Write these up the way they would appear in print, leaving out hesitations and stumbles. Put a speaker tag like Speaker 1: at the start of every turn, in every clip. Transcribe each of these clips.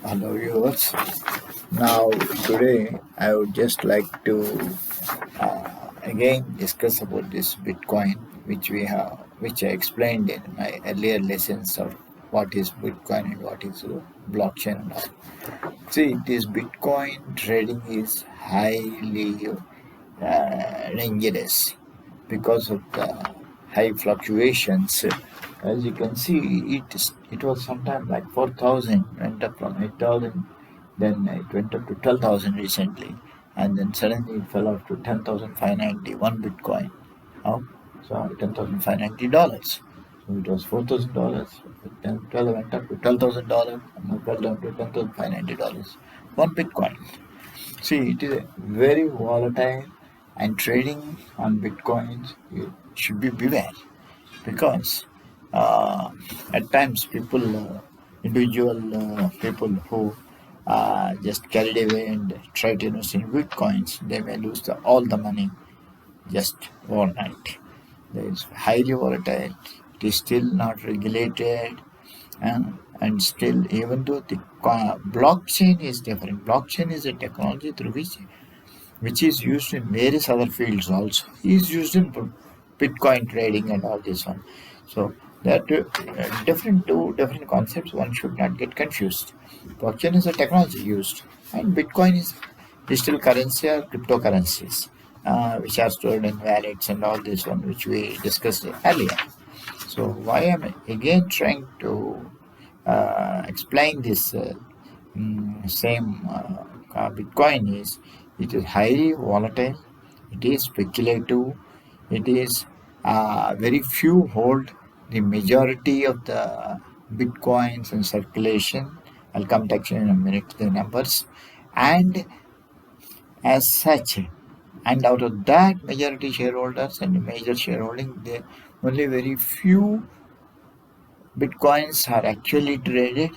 Speaker 1: Hello viewers. Now today I would just like to again discuss about this Bitcoin, which I explained in my earlier lessons of what is Bitcoin and what is blockchain and all. See, this Bitcoin trading is highly dangerous because of the high fluctuations. As you can see, it was sometime like 4,000, went up from 8,000, then it went up to 12,000 recently, and then suddenly it fell off to 10,590 one Bitcoin. Now, so $10,590. So it was $4,000. Then 12 went up to $12,000, and now fell down to $10,590 one Bitcoin. See, it is very volatile, and trading on bitcoins you should be beware because uh, at times individual people who just carried away and try to invest in bitcoins, they may lose all the money just overnight. It's highly volatile. It is still not regulated, and still, even though the blockchain is different, blockchain is a technology through which is used in various other fields also. Is used in Bitcoin trading and all this one. So there are two different concepts. One should not get confused. Blockchain is a technology used, and Bitcoin is digital currency or cryptocurrencies, which are stored in wallets and all this one, which we discussed earlier. So why I'm again trying to explain this same Bitcoin is it is highly volatile, it is speculative, it is very few hold the majority of the Bitcoins in circulation. I'll come back in a minute to the numbers, and as such, and out of that majority shareholders and major shareholding, there only very few Bitcoins are actually traded,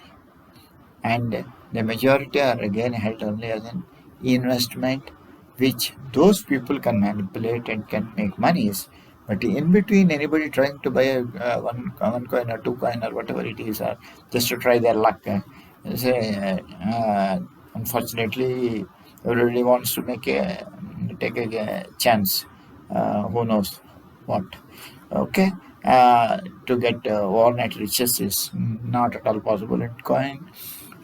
Speaker 1: and the majority are again held only as an investment which those people can manipulate and can make monies. But in between, anybody trying to buy one coin or two coin or whatever it is, just to try their luck, say, unfortunately, everybody wants to take a chance. Who knows what? Okay, to get overnight riches is not at all possible in coin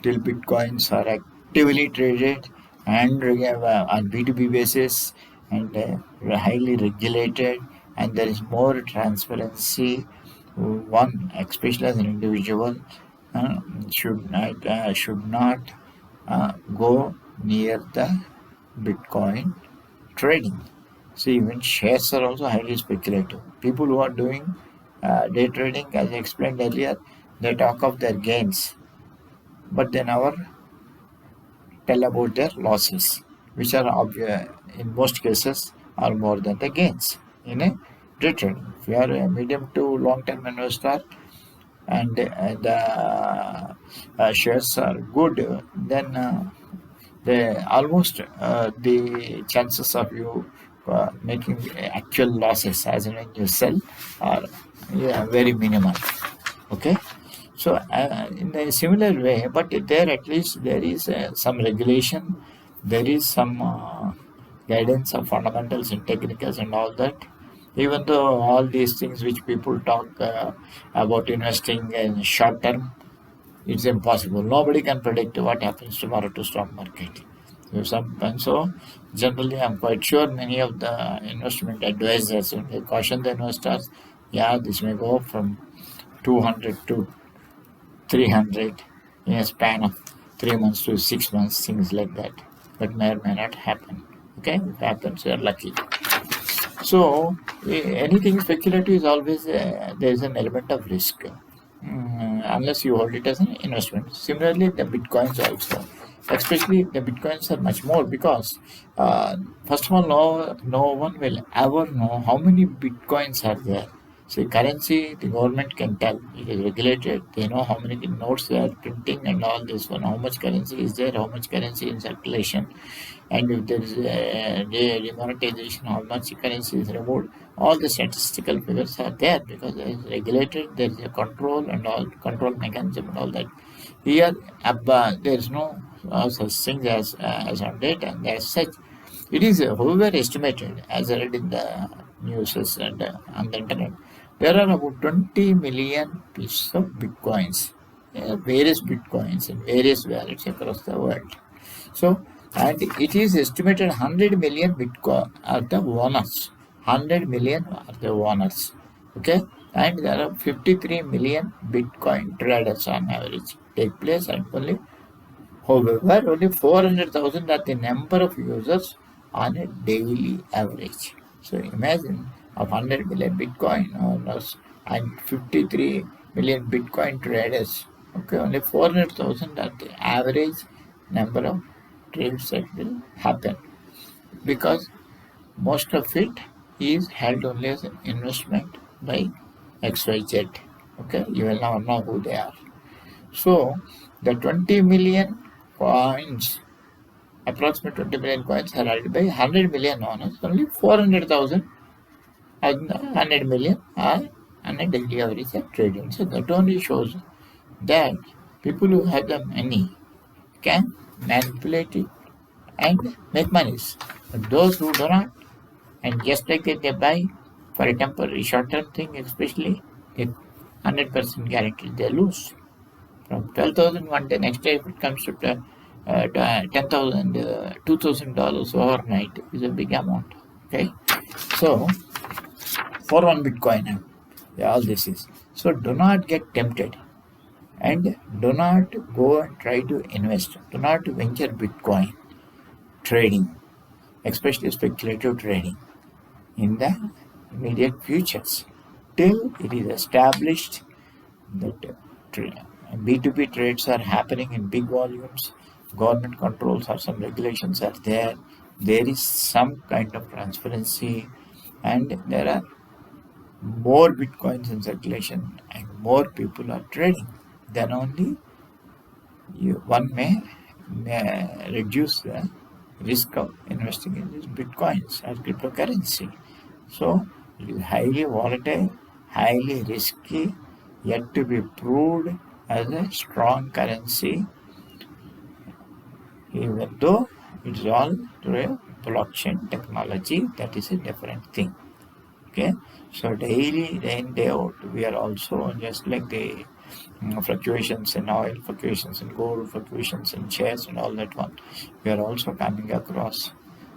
Speaker 1: till bitcoins are actively traded and on B2B basis, and highly regulated, and there is more transparency. One, especially as an individual, uh, should not go near the Bitcoin trading. See, even shares are also highly speculative. People who are doing day trading, as I explained earlier, they talk of their gains, but they never tell about their losses, which are in most cases are more than the gains in a day trading. If you are a medium to long term investor and the shares are good, then the chances of you making actual losses as in when you sell are very minimal. Okay, so in a similar way, but there at least there is some regulation, there is some guidance of fundamentals and technicals and all that. Even though all these things which people talk about investing in short term, it's impossible. Nobody can predict what happens tomorrow to stock market. So generally, I'm quite sure many of the investment advisors, when they caution the investors, yeah, this may go from 200 to 300 in a span of 3 months to 6 months, things like that. But may or may not happen. Okay, if it happens, you're lucky. So anything speculative is always there is an element of risk, unless you hold it as an investment. Similarly, the bitcoins also, especially the bitcoins are much more because first of all, no one will ever know how many bitcoins are there. See, currency, the government can tell. It is regulated. They know how many notes they are printing and all this one. How much currency is there, how much currency in circulation. And if there is a demonetization, how much currency is removed. All the statistical figures are there because it is regulated. There is a control and all control mechanism and all that. Here, there is no such thing as on data. And as such, it is however estimated, as I read in the news and on the internet, there are about 20 million pieces of bitcoins, various bitcoins in various wallets across the world. So, and it is estimated 100 million bitcoin are the owners. 100 million are the owners. Okay, and there are 53 million bitcoin traders on average take place, and however, only 400,000 are the number of users on a daily average. So imagine of 100 million Bitcoin owners and 53 million Bitcoin traders. Okay, only 400,000 are the average number of trades that will happen, because most of it is held only as an investment by XYZ. Okay, you will now know who they are. So the 20 million coins, approximately 20 million coins are held by 100 million owners. Only 400,000 and 100 million are on a daily average are trading. So that only shows that people who have the money can manipulate it and make money. But those who do not, and just like that they buy for a temporary short-term thing, especially if 100% guaranteed they lose. From 12,000 one day, next day if it comes to 10,000, $2,000 overnight is a big amount. Okay, so for one Bitcoin, all this is. So do not get tempted, and do not go and try to invest. Do not venture Bitcoin trading, especially speculative trading, in the immediate futures, till it is established that B2B trades are happening in big volumes, government controls or some regulations are there, there is some kind of transparency, and there are more bitcoins in circulation and more people are trading, then only one may reduce the risk of investing in these bitcoins as cryptocurrency. So it is highly volatile, highly risky, yet to be proved as a strong currency, even though it's all through a blockchain technology. That is a different thing. Okay, so daily, day in, day out, we are also just like the fluctuations in oil, fluctuations in gold, fluctuations in shares, and all that one. We are also coming across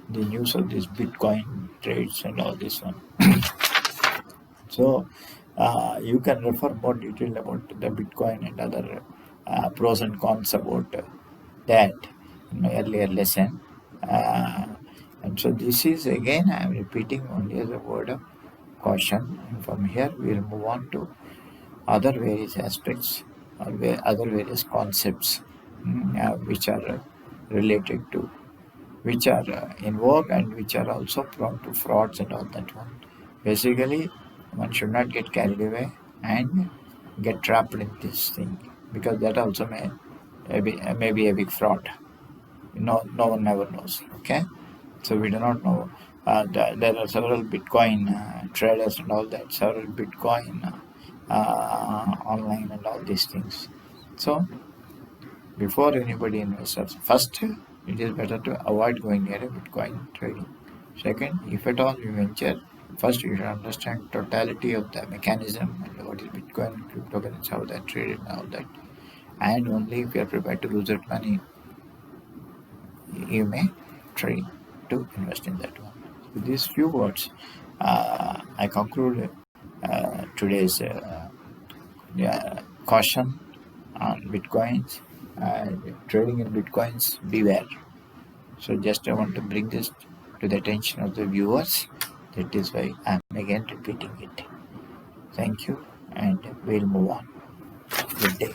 Speaker 1: the news of these Bitcoin trades and all this one. So you can refer more detail about the Bitcoin and other pros and cons about that in my earlier lesson. And so this is again, I am repeating only as a word of caution. And from here we will move on to other various aspects or other various concepts which are related to, which are in vogue and which are also prone to frauds and all that one. Basically, one should not get carried away and get trapped in this thing, because that also may be a big fraud. No one ever knows. Okay, so we do not know. There are several Bitcoin traders and all that, several Bitcoin online and all these things. So before anybody invests, first it is better to avoid going near a Bitcoin trading. Second, if at all you venture, first you should understand totality of the mechanism and what is Bitcoin, cryptocurrency, how they are traded and all that. And only if you are prepared to lose that money, you may try to invest in that one. With these few words, I conclude today's caution on Bitcoins. Trading in Bitcoins, beware. So just I want to bring this to the attention of the viewers. That is why I am again repeating it. Thank you, and we'll move on. Good day.